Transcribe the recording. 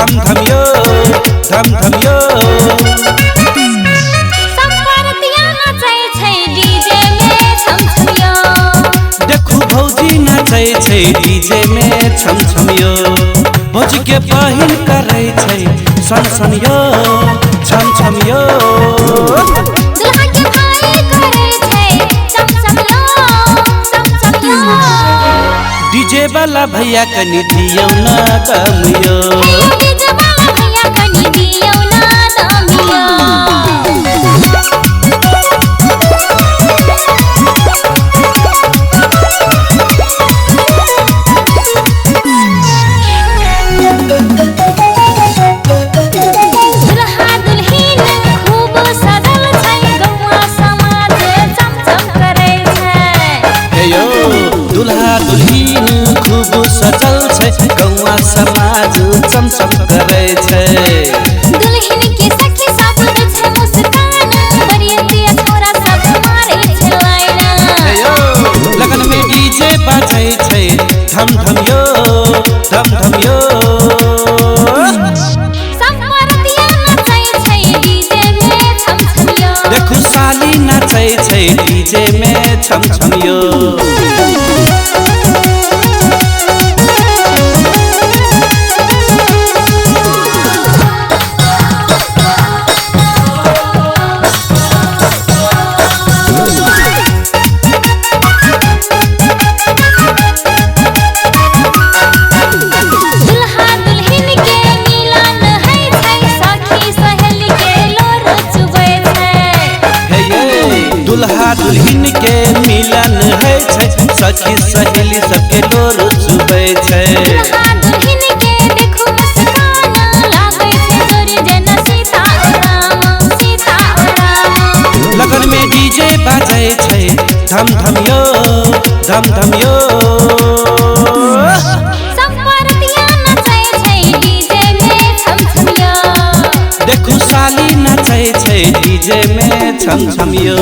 धम धम यो धम धम यो संपरतिया नाचै छै डीजे में छम छम यो देखू भौजी नाचै छै डीजे में छम छम यो भौजी के बहिन करै छै सन सन यो छम छम यो दुल्हा के भाई करे छै चम चम यो चम चम यो डीजे वाला भैया कनी दियौ ना दम यो डीजे वाला भैया कनी दियौ ना दम यो दुल्हा दुल्हिन खूब सजल छै गौवा समाज चमचम करे छै दुल्हन के सखी सब दै छै मुस्कान बरियतिया छोरा सब मारे छै लाइना लगन में डीजे बाजै छै धम धम यो धम धम यो संपरतिया नाचै छै डीजे में छम छम यो देखू साली नाचै छै डीजे में छम छम यो दुल्हा दुल्हन के मिलन है छै सखी सहेली के लोर चुबै छै हे ये दुल्हा दुल्हिन के मिलन है छै सखी सहेली सबके डोर चुबै छै दुल्हा दुल्हन के देखू मुस्कान लागै छै जोरे जेना सीता और राम लगन में डीजे बाजै छै धम धम यो धम धम यो संपरतिया नाचै छै डीजे में छम छम यो देखू साली नाचै छै डीजे में छम छम यो।